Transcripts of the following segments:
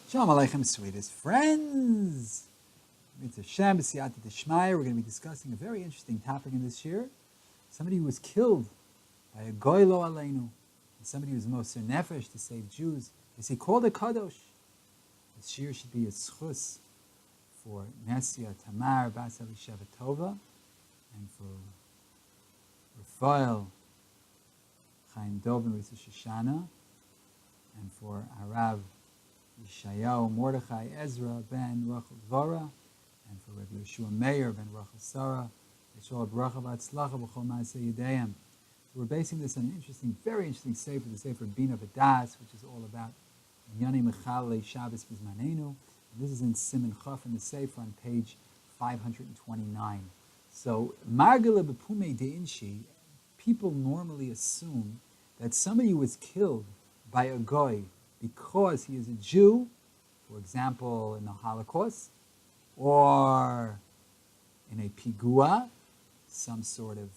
Shalom Aleichem, sweetest friends. It's Hashem, B'siyata D'Shmaya. We're going to be discussing a very interesting topic in this year. Somebody who was killed by a goy lo aleinu, and somebody who was moser nefesh to save Jews. Is he called a kadosh? This year should be a schus for Nesia Tamar Bas Elisheva Tova, and for Raphael Chaim Dov and Rosh Shoshana, and for Harav Yeshayahu Mordechai Ezra ben Rachel Dvora, and for Rabbi Yeshua Meir ben Rachel Sarah, Yeshua Bracha V'Atzlacha B'chol Ma'aseh Yedayim. So we're basing this on an interesting, very interesting sefer, the sefer Bina V'Das, which is all about Inyani Mechalei Shabbos Bizmanenu. This is in Siman Chaf in the sefer on page 529. So Margala B'Pumei De'inshi, people normally assume that somebody was killed by a goy because he is a Jew, for example, in the Holocaust, or in a pigua, some sort of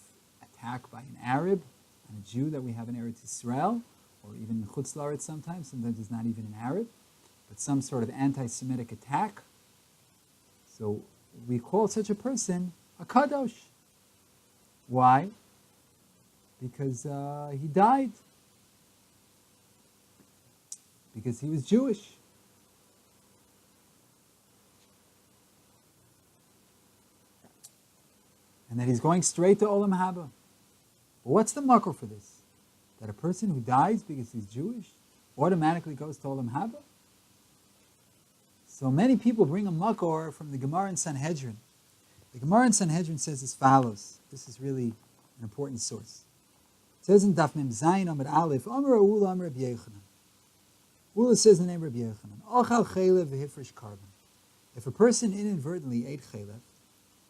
attack by an Arab on a Jew that we have in Eretz Yisrael, or even in Chutz La'aretz sometimes it's not even an Arab, but some sort of anti-Semitic attack. So we call such a person a kadosh. Why? Because he died. Because he was Jewish. And that he's going straight to Olam Haba. But what's the makor for this? That a person who dies because he's Jewish automatically goes to Olam Haba? So many people bring a makor from the Gemara in Sanhedrin. The Gemara in Sanhedrin says as follows. This is really an important source. It says in Daf Mem Zayin Amud Aleph, Amar Ula Amar Rabbi Yochanan. Ula says the name Rabbi Yochanan. Ochal chelev v'hifresh karban. If a person inadvertently ate chelev,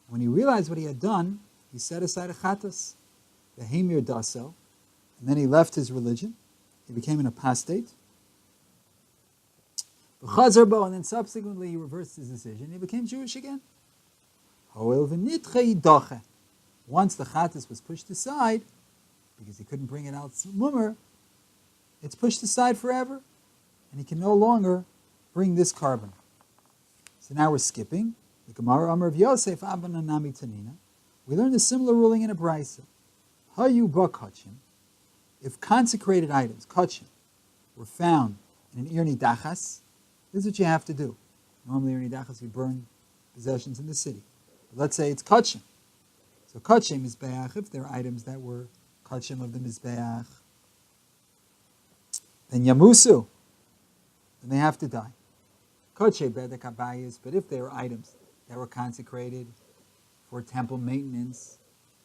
when he realized what he had done, he set aside a chatas, the Hamir Dasel, and then he left his religion. He became an apostate. V'chazar bo, and then subsequently he reversed his decision. He became Jewish again. Hoel v'nitche yidache. Once the chatas was pushed aside, because he couldn't bring it out mummer, it's pushed aside forever. And he can no longer bring this carbon. So now we're skipping. The Gemara Amar of Yosef Abba Nami Tanina. We learned a similar ruling in a brisa. Hayu ba kachim. If consecrated items, kachim, were found in an irni dachas, this is what you have to do. Normally irni dachas, we burn possessions in the city. But let's say it's kachim. So kachim is mizbeach, if there are items that were kachim of the mizbeach, then yamusu, then they have to die. Koche bedek habayis, but if there are items that were consecrated for temple maintenance,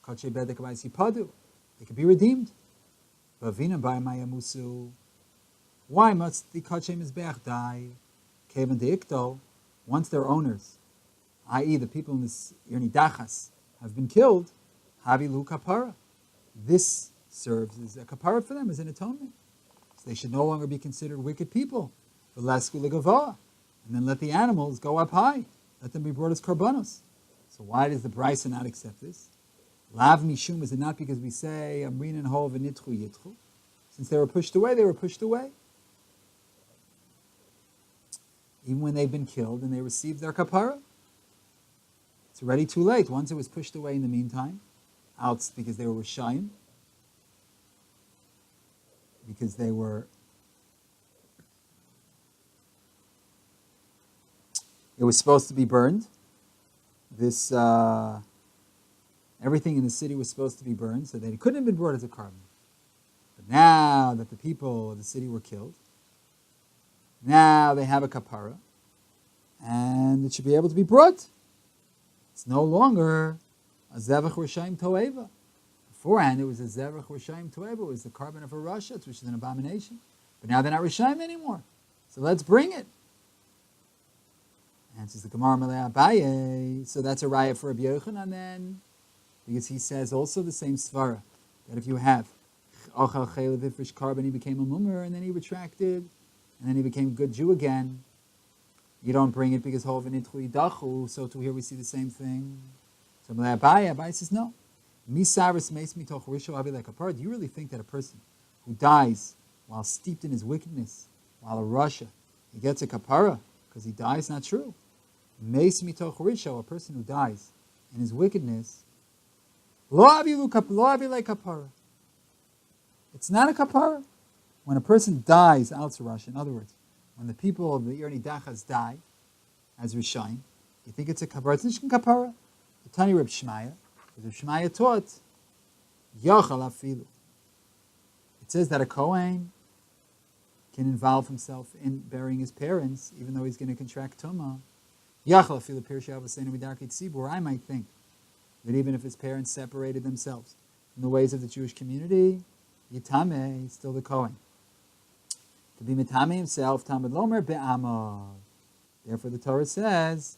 koche bedek habayis yipadu, they could be redeemed. Bavina by mayamusu. Why must the koche mizbeach die? Kevan deikto, once their owners, i.e. the people in this irni dachas, have been killed, havilu kapara. This serves as a kapara for them, as an atonement. So they should no longer be considered wicked people. And then let the animals go up high. Let them be brought as karbanos. So why does the brisa not accept this? Lav mishum, is it not because we say amrin and hov and nitchu yitchu? Since they were pushed away, they were pushed away. Even when they've been killed and they received their kapara, it's already too late. Once it was pushed away in the meantime, out because they were rishayim, because they were. It was supposed to be burned. This everything in the city was supposed to be burned, so that it couldn't have been brought as a carbon. But now that the people of the city were killed, now they have a kapara, and it should be able to be brought. It's no longer a zevach rishayim toeva. Beforehand, it was a zevach rishayim toeva. It was the carbon of a rashat, which is an abomination. But now they're not rishayim anymore. So let's bring it. Answers the Gemara Malei Abaye. So that's a raya for Rabbi Yochanan then, because he says also the same svara, that if you have ochal chelev ifresh carbon, he became a mummer, and then he retracted, and then he became a good Jew again. You don't bring it because hov v'nitchu yidachu. So to here we see the same thing. So Malei Abaye says no. Misaris meis mitoch risho avi like a par. Do you really think that a person who dies while steeped in his wickedness, while a rasha, he gets a kapara? because he dies, not true. Meis mitoch risho, a person who dies in his wickedness, lo avilu kapara. It's not a kapara. When a person dies, al tzarash, in other words, when the people of the Ir Nidachas die, as Rishayim, you think it's a kapara? It's not a kapara. The Tani Reb Shmaya, because Reb Shmaya taught, Yachal afilu. It says that a Kohen can involve himself in burying his parents, even though he's going to contract Tumah. Yachal afilu pirshav v'seinu midarkei tzibur. I might think that even if his parents separated themselves from the ways of the Jewish community, Yitame, still the Kohen. To be Mitame himself, Tamid Lomer be'amav. Therefore the Torah says,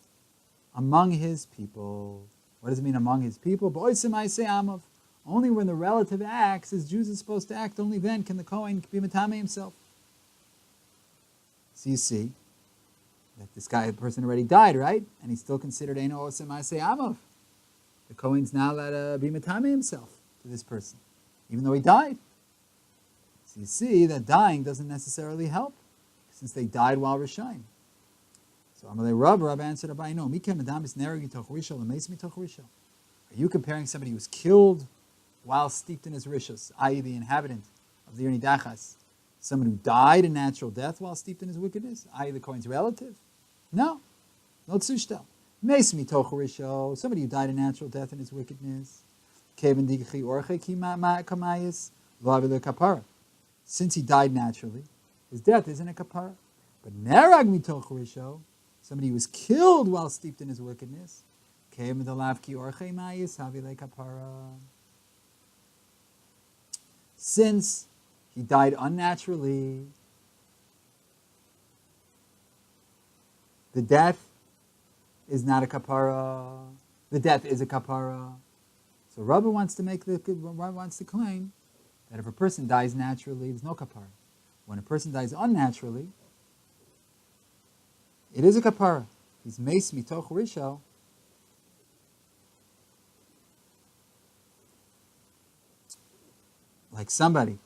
among his people. What does it mean among his people? Bo'osim aisei amav. Only when the relative acts as Jews are supposed to act, only then can the Kohen be Mitame himself. So you see that this guy, the person already died, right? And he's still considered Eino Osim aisei amav. The Kohen's now allowed to be Mitame himself to this person, even though he died. So you see that dying doesn't necessarily help, since they died while Rishayim. So Amalei Rav answered, Abai, no. Are you comparing somebody who was killed while steeped in his rishos, i.e. the inhabitant of the Ir Nidachas, someone who died a natural death while steeped in his wickedness, i.e. the Kohen's relative? No. No tzushtel. Meis mitoch risho, somebody who died a natural death in his wickedness. Kevin digchi orche ki kamayis lo avilu kapara. Since he died naturally, his death isn't a kapara. But nerag mitoch risho, somebody who was killed while steeped in his wickedness, kevin dalav ki orche mayis havile kapara. Since he died unnaturally, the death is not a kapara. The death is a kapara. So Rabbi wants to claim that if a person dies naturally, there's no kapara. When a person dies unnaturally, it is a kapara. He's meis mitoch risho. Like somebody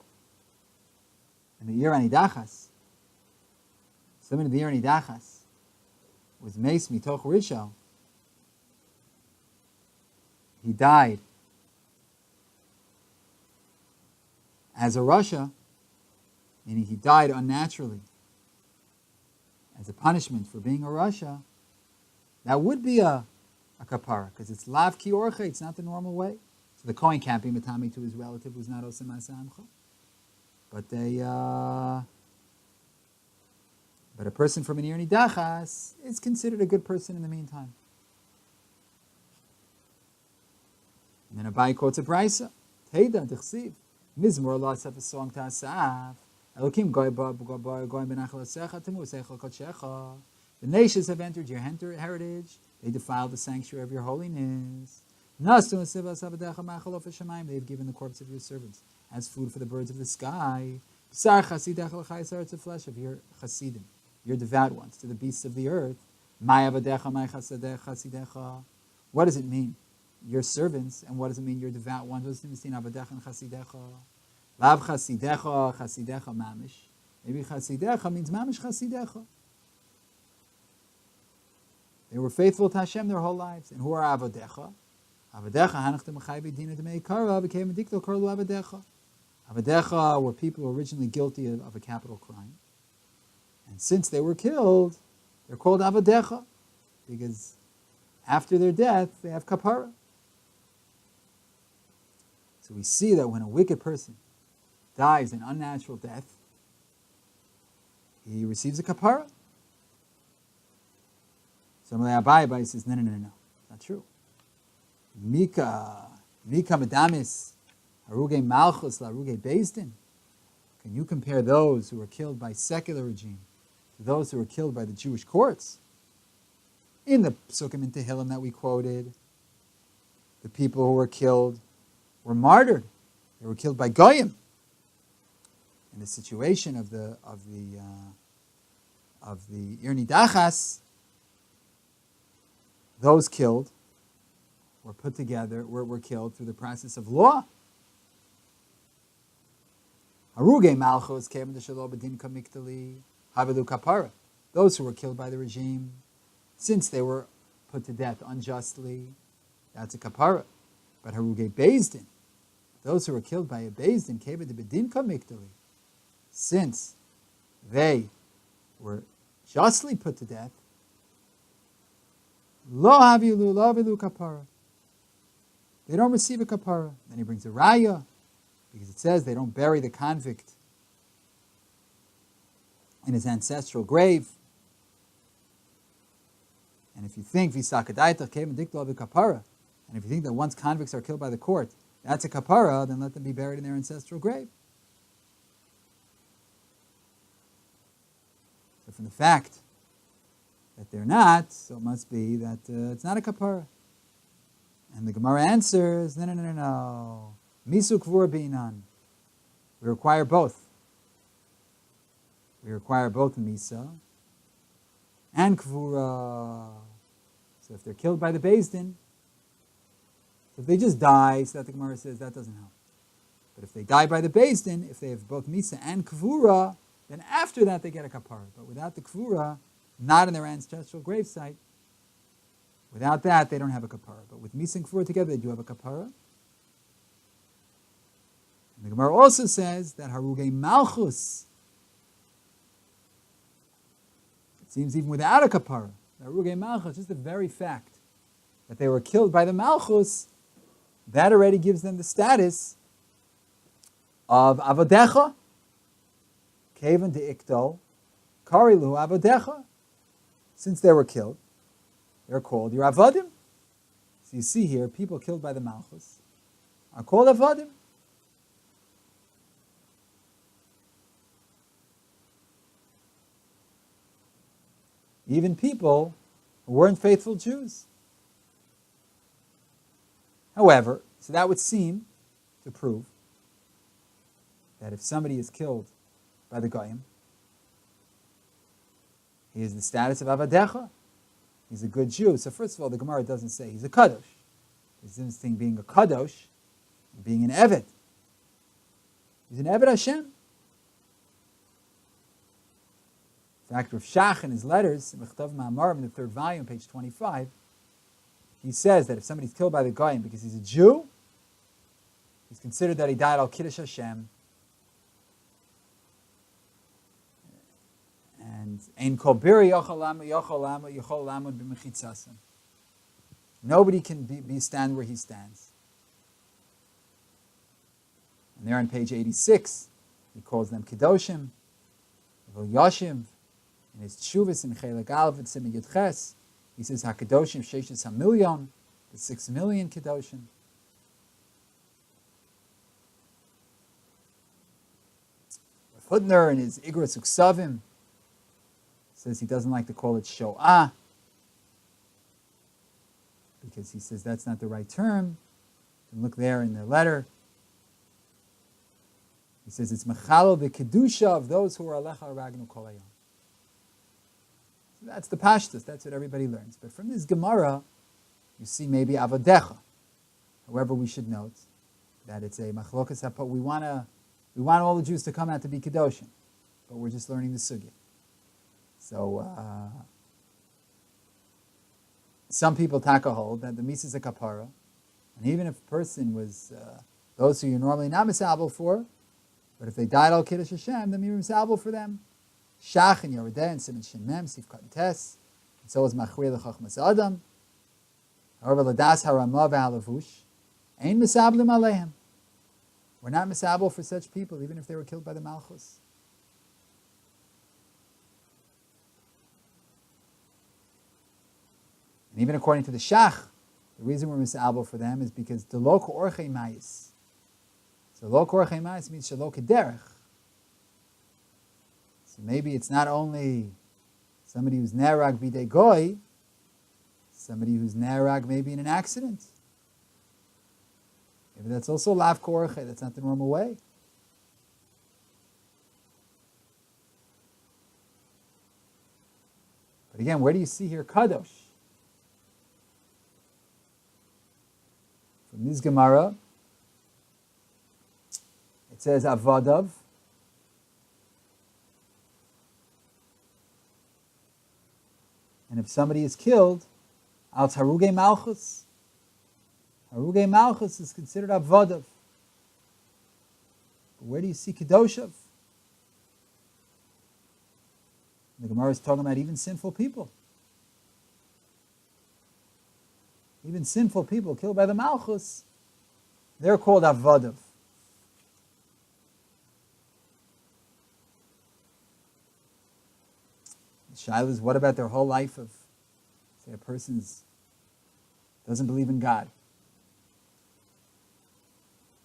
in the Ir Nidachas, somebody in the Ir Nidachas was meis mitoch risho. He died as a Russia, meaning he died unnaturally, as a punishment for being a Russia. That would be a kapara, because it's lav ki orche, it's not the normal way. So the Kohen can't be matami to his relative who's not osem asamcha. But a person from an Ir Nidachas is considered a good person in the meantime. And then Abai quotes a brisa. Teida d'chsiv mizmor lo asaf a song ta'asaf. Elokim goy benachal asecha temu seichel kodshecha. The nations have entered your heritage. They defiled the sanctuary of your holiness. They've given the corpse of your servants as food for the birds of the sky. It's the flesh of your chasidim, your devout ones, to the beasts of the earth. What does it mean? Your servants, and what does it mean? Your devout ones. What does it mean? Avadecha and chasidecha. Lav chasidecha, chasidecha mamish. Maybe chasidecha means mamish chasidecha. They were faithful to Hashem their whole lives. And who are avadecha? Avadecha hanachtem achayvi dina demeikara became a dikto karlu avadecha. Avadecha were people who were originally guilty of a capital crime. And since they were killed, they're called avadecha, because after their death, they have kapara. So we see that when a wicked person dies an unnatural death, he receives a kapara. So Abai says, no, not true. Mika Madamis, Haruge Malchus, Laruge Bezdin. Can you compare those who were killed by secular regime to those who were killed by the Jewish courts? In the Psukim in Tehillim that we quoted, the people who were killed were martyred. They were killed by Goyim. In the situation of the Ir Nidachas, those killed were put together, were killed through the process of law. Haruge Malchus came to Shalom B'din Kamiktali Havilu Kapara. those who were killed by the regime, since they were put to death unjustly, that's a kapara. But harugei bezdin, those who were killed by a bezdin, keva de bedin kamiktali, since they were justly put to death, lo avilu kapara. They don't receive a kapara. Then he brings a raya, because it says they don't bury the convict in his ancestral grave. And if you think visakadaita came diklo kapara, and if you think that once convicts are killed by the court, that's a kapara, then let them be buried in their ancestral grave. So from the fact that they're not, so it must be that it's not a kapara. And the Gemara answers, no. Misu kvur binan. We require both. We require both misa and kvura. So if they're killed by the bezdin, if they just die, so that the Gemara says that doesn't help. But if they die by the bezdin, if they have both misa and kvura, then after that they get a kapara. But without the kvura, not in their ancestral gravesite, without that they don't have a kapara. But with misa and kvura together, they do have a kapara. And the Gemara also says that harugei malchus, it seems even without a kapara, harugei malchus, just the very fact that they were killed by the malchus, that already gives them the status of avodecha, kevan de ikto, karilu avodecha. Since they were killed, they're called your avodim. So you see here, people killed by the malchus are called avodim. Even people who weren't faithful Jews. However, so that would seem to prove that if somebody is killed by the Goyim, he has the status of Avadecha. He's a good Jew. So first of all, the Gemara doesn't say he's a Kadosh. There's this thing being a Kadosh, being an Eved. He's an Eved Hashem. In fact, Rav Shach in his letters, Mechtav Ma'amarim, in the 3rd volume, page 25, he says that if somebody's killed by the Goyim because he's a Jew, he's considered that he died al Kiddush Hashem. And Ein Kol Biri Yochol Lamud B'Mechitzasam. Nobody can stand where he stands. And there on page 86, he calls them Kedoshim, V'L Yoshim, in his Tshuvas in Chelek Aleph and Siman Yud Ches, he says HaKadoshim Sheishes HaMilyon, the 6 million Kedoshim. Rav Hutner in his Igros Uksavim says he doesn't like to call it Shoah, because he says that's not the right term. You can look there in the letter. He says it's Mechalo, the Kedusha of those who are Alecha Ragnu Kol Hayom. So that's the Pashtus, that's what everybody learns. But from this Gemara, you see maybe Avodecha. However, we should note that it's a Machlokas HaPo. We want all the Jews to come out to be Kedoshim, but we're just learning the Sugya. So, some people take a hold that the Misa is a kapara, and even if a person was those who you're normally not misabel for, but if they died al Kiddush Hashem, then you're misabel for them. Shach and Yerideh and Siman Shin Mem, Sif Kat and Tes, and so is Machrir L'Chachmas Adam. However, Ladas Harama V'Halavush, Ein misablim Alehem. We're not misabel for such people, even if they were killed by the Malchus. And even according to the Shach, the reason we're misabel for them is because the lo k'orchei mayis. So lo k'orchei mayis means shelo k'derech. So maybe it's not only somebody who's nerag b'dei goy, somebody who's nerag maybe in an accident. Maybe that's also lav k'orchei, that's not the normal way. But again, where do you see here kadosh? From this Gemara, it says Avadav. And if somebody is killed, al Haruge Malchus. Haruge Malchus is considered Avodav. But where do you see Kedoshav? The Gemara is talking about even sinful people. Even sinful people killed by the Malchus, they're called Avodav. The Shaila is, what about their whole life of, say, a person doesn't believe in God?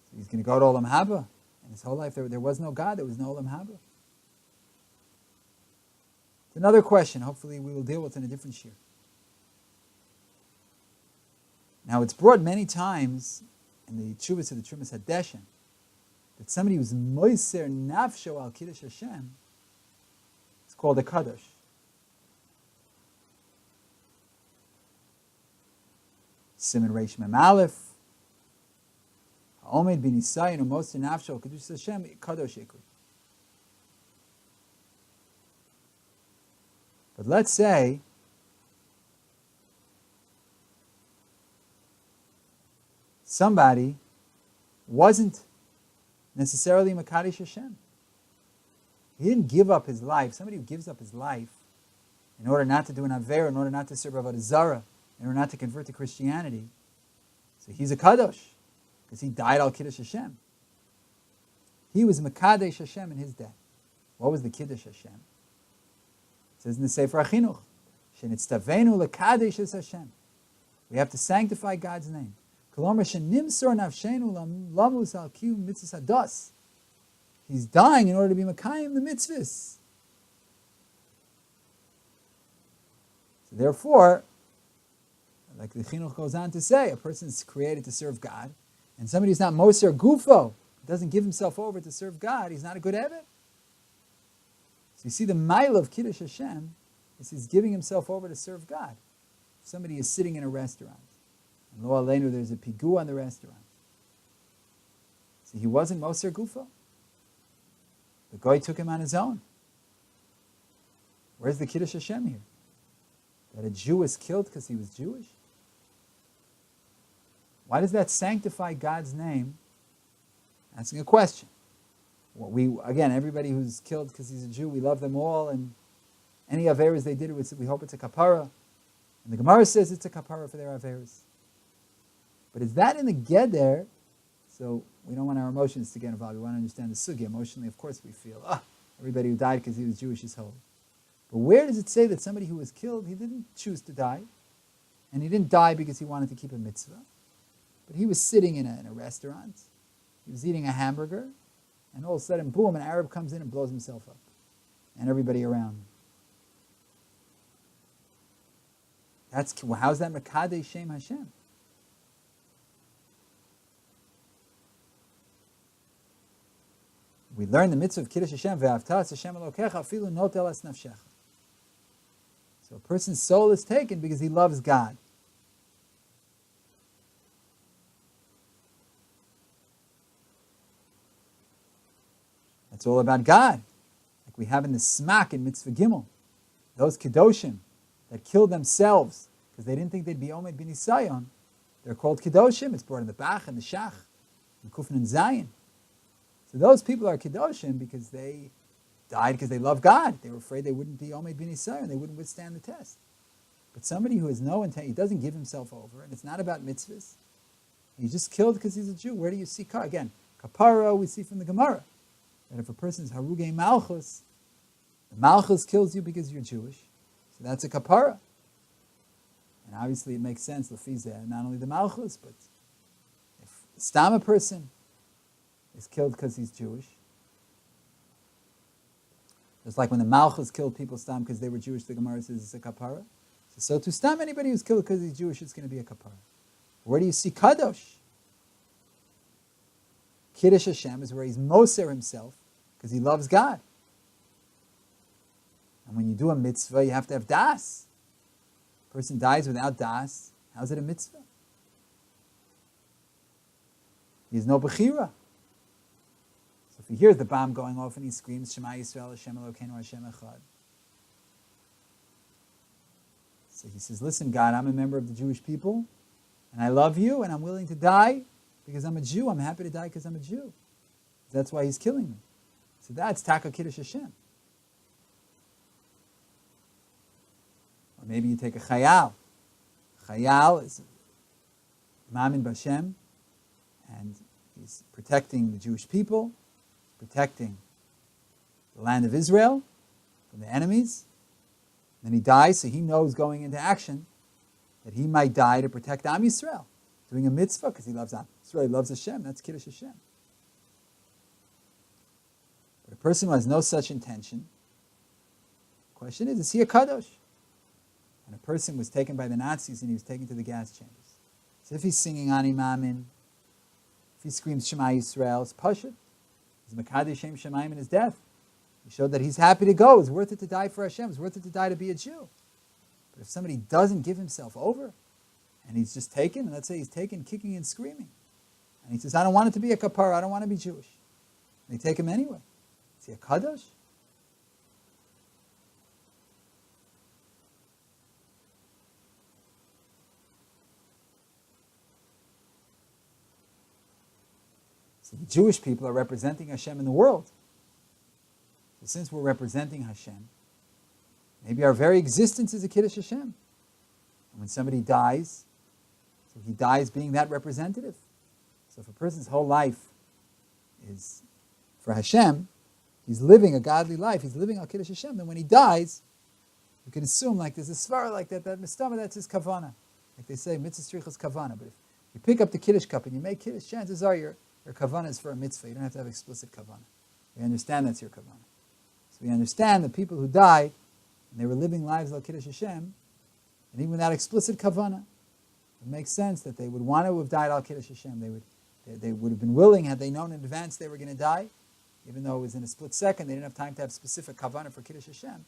So he's going to go to Olam Haba, and his whole life there was no God, there was no Olam Haba. It's another question, hopefully we will deal with in a different shir. Now it's brought many times in the Tshuvas of the Trumas Hadeshen that somebody who's moiser nafsho al kiddush Hashem is called a kadosh. Siman Reish Mem Aleph, Ha'omed bin Isayin u'moser nafsho al kiddush Hashem kadosh ikri. But let's say somebody wasn't necessarily Makadosh Hashem. He didn't give up his life. Somebody who gives up his life in order not to do an Aveira, in order not to serve Avodah Zarah, in order not to convert to Christianity, so he's a Kadosh, because he died al Kiddush Hashem. He was Makadosh Hashem in his death. What was the Kiddush Hashem? It says in the Sefer HaChinuch, Shenitztavenu l'Kadosh es Hashem. We have to sanctify God's name. He's dying in order to be Makayim the mitzvahs. So therefore, like the Chinuch goes on to say, a person is created to serve God, and somebody who's not Moser Gufo, doesn't give himself over to serve God, he's not a good Eved. So you see the mile of Kiddush Hashem is he's giving himself over to serve God. If somebody is sitting in a restaurant, and lo aleinu, there's a pigu on the restaurant. So he wasn't Moser Gufo. The guy took him on his own. Where's the Kiddush Hashem here? That a Jew was killed because he was Jewish? Why does that sanctify God's name? Asking a question. Well, again, everybody who's killed because he's a Jew, we love them all, and any Averas they did, we hope it's a kapara. And the Gemara says it's a kapara for their Averas. But is that in the Geder? So we don't want our emotions to get involved. We want to understand the sugya. Emotionally, of course, we feel, everybody who died because he was Jewish is holy. But where does it say that somebody who was killed, he didn't choose to die, and he didn't die because he wanted to keep a mitzvah, but he was sitting in a restaurant, he was eating a hamburger, and all of a sudden, boom, an Arab comes in and blows himself up, and everybody around. How's that Mekadesh Shem Hashem? We learn the mitzvah of Kiddush Hashem, ve'avtas Hashem Elokecha afilu notel es nafshecha. So a person's soul is taken because he loves God. That's all about God. Like we have in the Smak in Mitzvah Gimel. Those Kedoshim that killed themselves because they didn't think they'd be Omed bin Isayon, they're called Kedoshim. It's brought in the Bach and the Shach, and Kufn and Zayin. So those people are Kedoshim because they died because they love God. They were afraid they wouldn't be Omed bin Isayon, they wouldn't withstand the test. But somebody who has no intent, he doesn't give himself over, and it's not about mitzvahs. He's just killed because he's a Jew. Where do you see again? Kapara we see from the Gemara. That if a person is Haruge Malchus, the Malchus kills you because you're Jewish. So that's a kapara. And obviously it makes sense, Lefizeh, not only the Malchus, but if a Stama person is killed because he's Jewish, just like when the Malchus killed people Stam because they were Jewish, the Gemara says it's a kapara. So to Stam, anybody who's killed because he's Jewish, it's going to be a kapara. Where do you see Kadosh? Kiddush Hashem is where he's Moser himself because he loves God. And when you do a mitzvah, you have to have das. A person dies without das. How's it a mitzvah? He has no bechira. So if he hears the bomb going off and he screams, Shema Yisrael, Hashem Elokeinu, Hashem Echad. So he says, listen, God, I'm a member of the Jewish people, and I love you, and I'm willing to die because I'm a Jew. I'm happy to die because I'm a Jew. That's why he's killing me. So that's Taka Kiddush Hashem. Or maybe you take a Chayal. Chayal is Mamin B'Hashem, and he's protecting the Jewish people, protecting the land of Israel from the enemies. Then he dies, so he knows going into action that he might die to protect Am Yisrael, doing a mitzvah because he loves Am Yisrael, he loves Hashem. That's Kiddush Hashem. But a person who has no such intention, the question is he a kadosh? And a person was taken by the Nazis and he was taken to the gas chambers. So if he's singing Ani Mamin, if he screams Shema Yisrael, it's Pashut. He's Mekadesh Shem Shemaim in his death. He showed that he's happy to go. It's worth it to die for Hashem. It's worth it to die to be a Jew. But if somebody doesn't give himself over, and he's just taken, and let's say he's taken kicking and screaming, and he says, I don't want it to be a kapara, I don't want to be Jewish. And they take him anyway. Is he a kadosh? So the Jewish people are representing Hashem in the world. So since we're representing Hashem, maybe our very existence is a Kiddush Hashem. And when somebody dies, so he dies being that representative. So if a person's whole life is for Hashem, he's living a godly life, he's living al Kiddush Hashem, then when he dies, you can assume like there's a svara like that mistama, that's his kavana. Like they say, mitzvah strichas kavana. But if you pick up the Kiddush cup and you make Kiddush, chances are your kavana is for a mitzvah. You don't have to have explicit kavana. We understand that's your kavana. So we understand the people who died, and they were living lives al Kiddush Hashem, and even without explicit kavana, it makes sense that they would want to have died al Kiddush Hashem. They would have been willing, had they known in advance they were going to die, even though it was in a split second, they didn't have time to have specific kavana for Kiddush Hashem.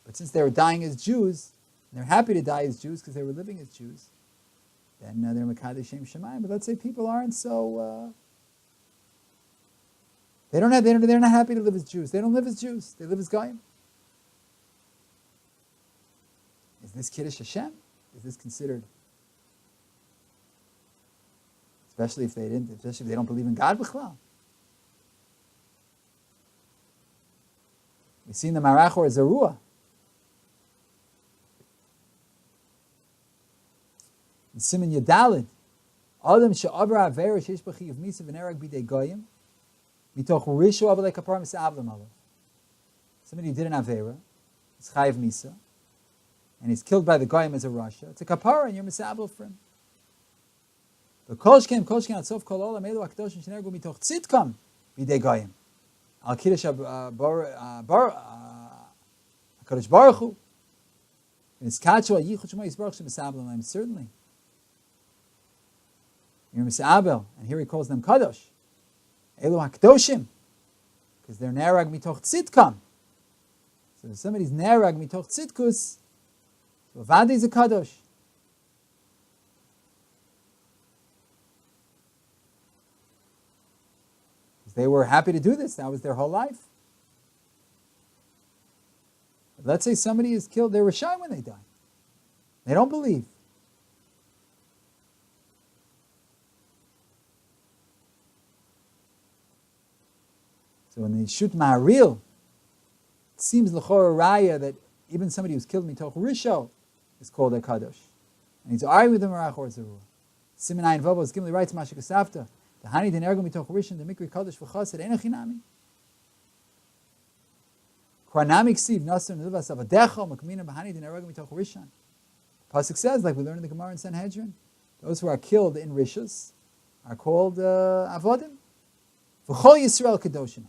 But since they were dying as Jews, and they're happy to die as Jews because they were living as Jews, then they're Mekadesh Shem Shemayim. But let's say people aren't so... they're not happy to live as Jews. They don't live as Jews. They live as Goyim. Is this Kiddush Hashem? Is this considered? Especially if they don't believe in God b'chlal. We see in the Massacre or Zerua. In Siman Yadalid, Adam she'avar avera sheish b'chi of misa v'nerag b'dei Goyim, mitoch rishu avalei kapar misa'avlam alav. Somebody who did an avera, is chayiv misa, and he's killed by the Goyim as a rasha. It's a kapara, and you're misa'avl for him. But kolshkem at sof kol olam elu akdoshim shenergu mitoch tzidkam b'dei Goyim. Al kiddush HaKadosh Baruch Hu. And it's kacho yichud shema yisbarach shem misa'avlam alav. Certainly. You're misa'abel, and here he calls them kadosh. Elu hakdoshim, because they're nerag mitoch tzidkam. So if somebody's nerag mitoch tzidkus, so avadi is a kadosh. Because they were happy to do this, that was their whole life. But let's say somebody is killed, they were shy when they die. They don't believe. So when they shoot Ma'aril, it seems l'chor raya that even somebody who's killed mitoch risho is called a kadosh. And he's arguing with the Marach or Zerua. Siman Ayin Vavos Gimli writes Mashik Asafta, the Hani den Ergo mitoch rishon, the Mikri Kadosh v'chased, enochinami. Kranami ksiv nasr nilvas avadecho makmina b'hani den Ergo mitoch rishon. Pasuk says, like we learned in the Gemara in Sanhedrin, those who are killed in rishos are called avodim. V'chol Yisrael kadoshim.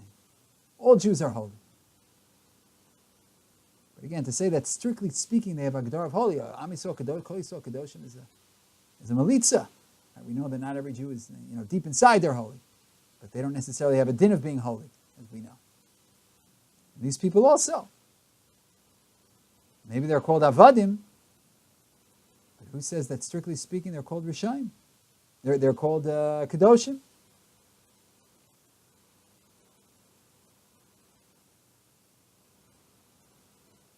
All Jews are holy. But again, to say that strictly speaking they have a Gedar of holy, Am Yisrael Kadosh, Kol Yisrael Kadoshim is a Melitza. We know that not every Jew is, deep inside they're holy. But they don't necessarily have a din of being holy, as we know. And these people also. Maybe they're called Avadim, but who says that strictly speaking they're called Rishayim? They're called Kadoshim.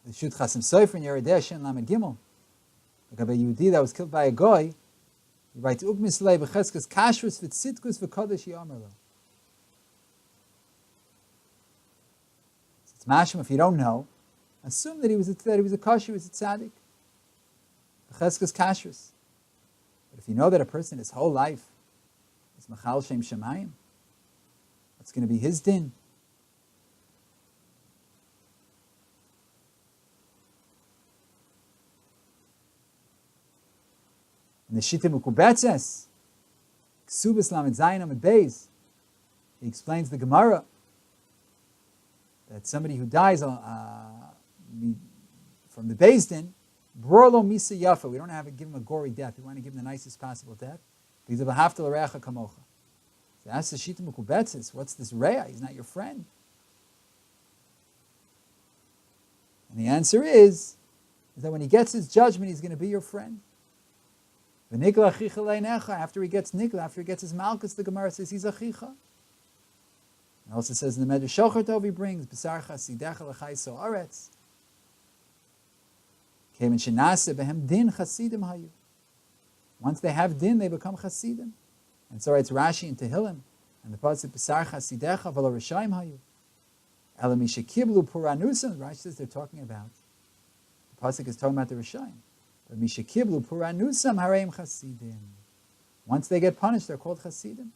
The Shut Chasim Sofer in Yerideh Shen Lamed Gimel. Like a Yehudi that was killed by a goy, he writes, Ugmislei b'cheskas kashrus v'tzitkus v'kodesh yomer lo. It's mashma, if you don't know, assume that he was a kosher, he was a tzaddik. B'cheskas kashrus. But if you know that a person his whole life is machal shem shemayim, what's going to be his din? In the Shita Mukubetzes, Ksubis Lamed Zayin Amid Beis, he explains the Gemara that somebody who dies from the Beis Din, Brolo Misa Yafa, we don't have to give him a gory death. We want to give him the nicest possible death. Because of a Haftal Recha Kamocha. So that's the Shita Mukubetzes. What's this Rea? He's not your friend. And the answer is that when he gets his judgment, he's going to be your friend. After he gets nikla, after he gets his malchus, the Gemara says he's achicha. It also says in the Medrash Shocher Tov he brings B'sar chasidecha l'chayso aretz. Kemen shenase behem din chasidim hayu. Once they have din, they become chasidim. And so it's Rashi in Tehillim, and the pasuk B'sar chasidecha v'lo rishayim hayu. Ela misha kiblu puranusam. Rashi says they're talking about. The pasuk is talking about the rishayim. But mishakiblu puranusam hareim chasidim. Once they get punished, they're called chasidim.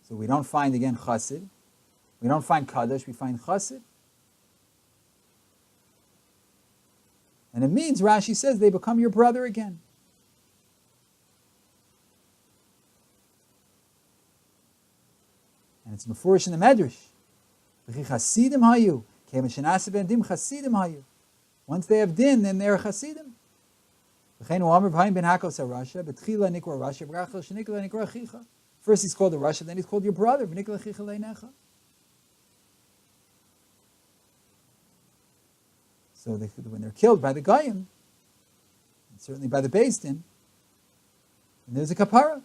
So we don't find again chasid. We don't find kaddish. We find chasid. And it means Rashi says they become your brother again. And it's mefurish in the Medrash. V'chi chasidim hayu. Once they have din, then they're chasidim. First he's called the Rasha, then he's called your brother. So when they're killed by the Goyim, and certainly by the Beis Din, then there's a kapara.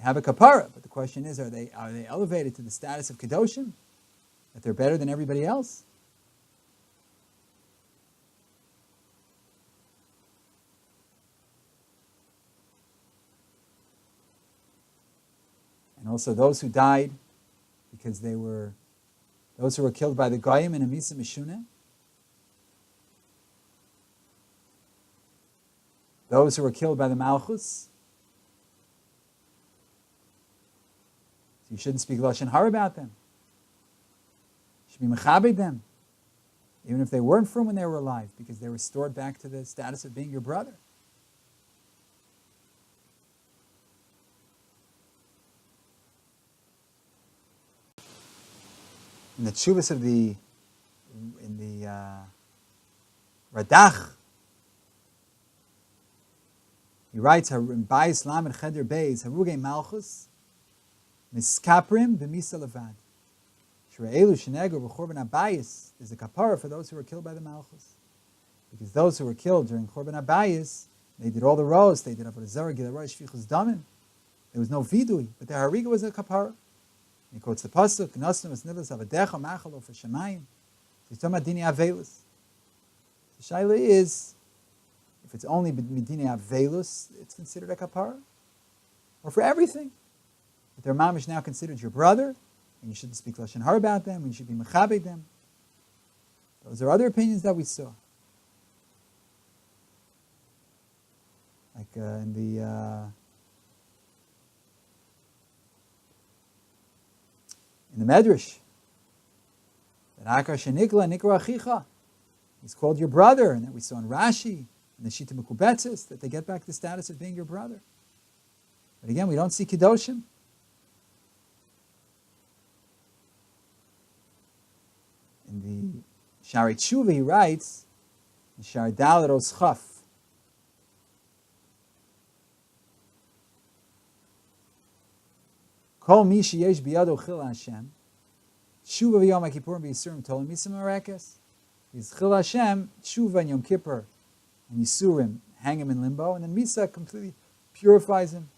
Have a kapara, but the question is, are they elevated to the status of kedoshim, that they're better than everybody else? And also those who died because those who were killed by the goyim in a misa mishuneh, those who were killed by the malchus. So you shouldn't speak lashon hara about them. You should be mechabed them, even if they weren't from when they were alive, because they were restored back to the status of being your brother. In the tshuvas of the Radach, he writes, in Bayis Lamed Cheder Beis, Harugei Malchus, Miskaprim v'misa levad. Shre'elu shenegu b'chorban habayis. There's a kapara for those who were killed by the Malchus. Because those who were killed during Chorban habayis, they did all the rows, they did avodah zarah, gilaroi, shfichus damim. There was no vidui, but the hariga was a kapara. He quotes the pasuk, Nosnu es nivus avadecha machalo for shemayim. He's talking about dini avelus. The shaila is, if it's only dini avelus, it's considered a kapara, or for everything. But their mom is now considered your brother, and you shouldn't speak lashon hara about them, and you should be mechabed them. Those are other opinions that we saw. Like in the Medrash, that Akar shenikla nikra achicha, he's called your brother, and that we saw in Rashi, and the Shita Mekubetzes, that they get back the status of being your brother. But again, we don't see Kedoshim. In the Shari Tshuva, he writes, in Shari Dalet Oschaf, Kol mi sheyesh biyado chil Hashem, Tshuva v'yom HaKippurim v'yisurim tolim misam marekes. Because chil Hashem, Tshuva and Yom Kippur, and Yisurim hang him in limbo, and then Misa completely purifies him.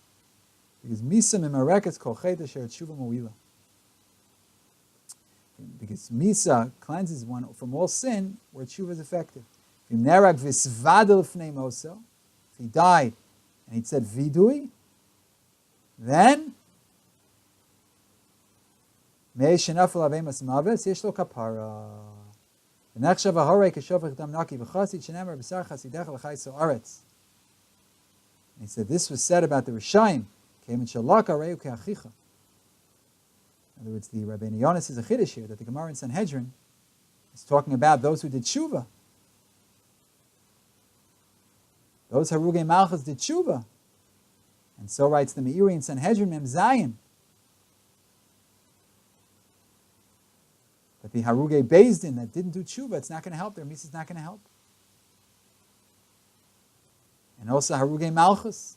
Because Misa Mimarekes Kol Chet Asher Tshuva Moila. Because Misa cleanses one from all sin where tshuva is effective. If he died and he said vidui, then yesh lo kapara. And he said, this was said about the Rishayim. In other words, the Rabbeinu Yonis is a chiddush here, that the Gemara in Sanhedrin is talking about those who did tshuva. Those Harugei Malchus did tshuva. And so writes the Meiri in Sanhedrin Mem Zayin, that the Harugei Beis Din that didn't do tshuva, it's not going to help. Their misa is not going to help. And also Harugei Malchus,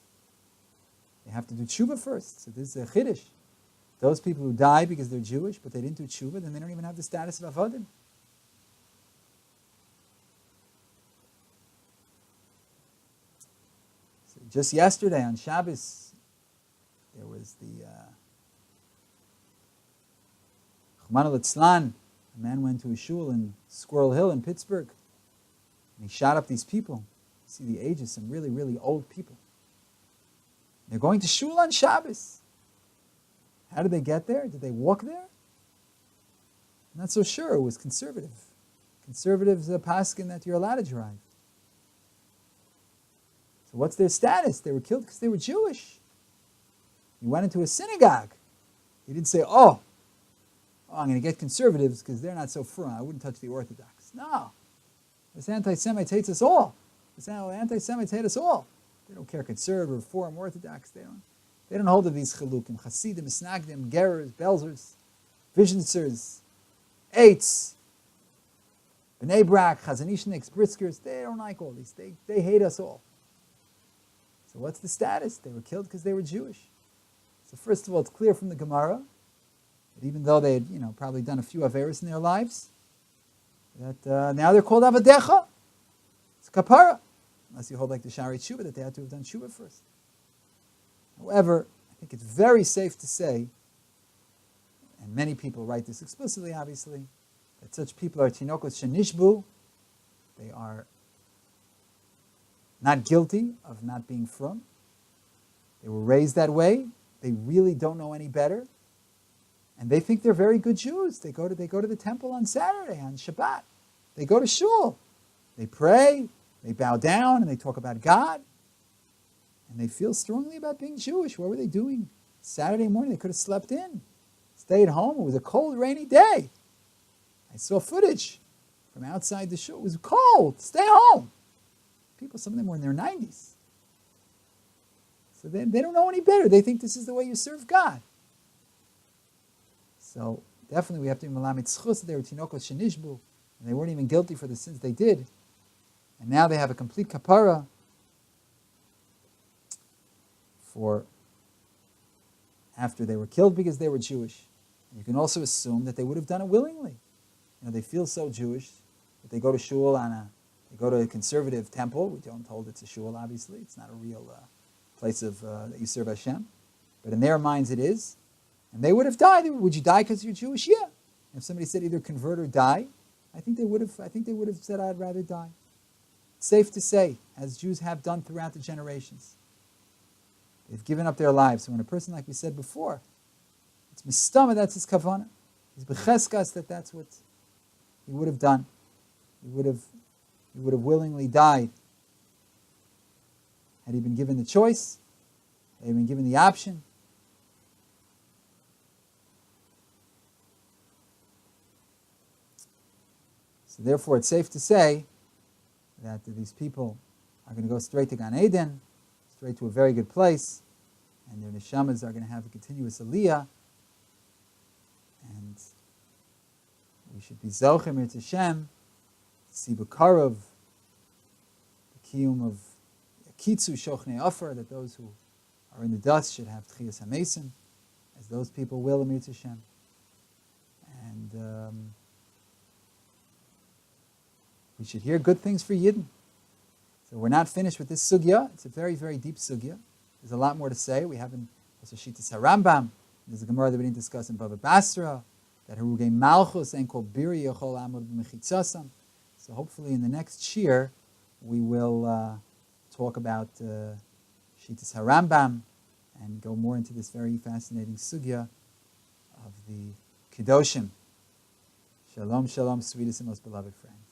they have to do tshuva first. So this is a chiddush. Those people who die because they're Jewish, but they didn't do tshuva, then they don't even have the status of avodim. So just yesterday on Shabbos, there was the Chumana Litzlan. A man went to a shul in Squirrel Hill in Pittsburgh, and he shot up these people. You see the ages, some really, really old people. They're going to shul on Shabbos. How did they get there? Did they walk there? I'm not so sure. It was conservative. Conservatives paskin that you're allowed to drive. So what's their status? They were killed because they were Jewish. You went into a synagogue. You didn't say, I'm going to get conservatives because they're not so firm. I wouldn't touch the Orthodox. No. This anti-Semites hates us all. This anti-Semites hate us all. They don't care conservative, reform, Orthodox. They don't hold of these chilukim. Hasidim, Snagdim, Gerers, Belzers, Visioners, Eitz, B'nai Brak, Chazanishniks, Briskers. They don't like all these. They hate us all. So what's the status? They were killed because they were Jewish. So first of all, it's clear from the Gemara that even though they had, probably done a few averos in their lives, that now they're called Avadecha. It's kapara. Unless you hold like the Shari Tshuva, that they had to have done Tshuva first. However, I think it's very safe to say, and many people write this explicitly, obviously, that such people are tinokos shenishbu. They are not guilty of not being frum. They were raised that way. They really don't know any better. And they think they're very good Jews. They go to the temple on Saturday, on Shabbat. They go to shul. They pray. They bow down and they talk about God. And they feel strongly about being Jewish. What were they doing? Saturday morning, they could have slept in. Stayed home. It was a cold, rainy day. I saw footage from outside the shul. It was cold. Stay home. People, some of them were in their 90s. So they don't know any better. They think this is the way you serve God. So definitely we have to be malamed zchus that they were tinokos shenishbu, and they weren't even guilty for the sins they did. And now they have a complete kapara for after they were killed because they were Jewish. And you can also assume that they would have done it willingly. They feel so Jewish that they go to shul they go to a conservative temple. We don't hold it's a shul, obviously. It's not a real place of that you serve Hashem. But in their minds it is. And they would have died. Would you die because you're Jewish? Yeah. If somebody said either convert or die, I think they would have said I'd rather die. It's safe to say, as Jews have done throughout the generations. They've given up their lives. So when a person, like we said before, it's mistama, that's his kavanah. He's becheskas, that's what he would have done. He would have willingly died. Had he been given the choice, had he been given the option. So therefore, it's safe to say that these people are going to go straight to Gan Eden, straight to a very good place, and their neshamas are going to have a continuous aliyah, and we should be zochim Mirz Hashem, see b'karov, the kiyum of kitzu shochnei offer, that those who are in the dust should have tchiyas hamesim, as those people will, Mirz Hashem. And we should hear good things for Yidden. So we're not finished with this sugya. It's a very, very deep sugya. There's a lot more to say. We haven't Also Shitas HaRambam, there's a Gemara that we didn't discuss in Bava Basra, that Harugei Malchus ain't called Biri Yochol Amud B'Mechitzasam. So hopefully in the next shir, we will talk about Shitas HaRambam and go more into this very fascinating sugya of the Kedoshim. Shalom, shalom, sweetest and most beloved friends.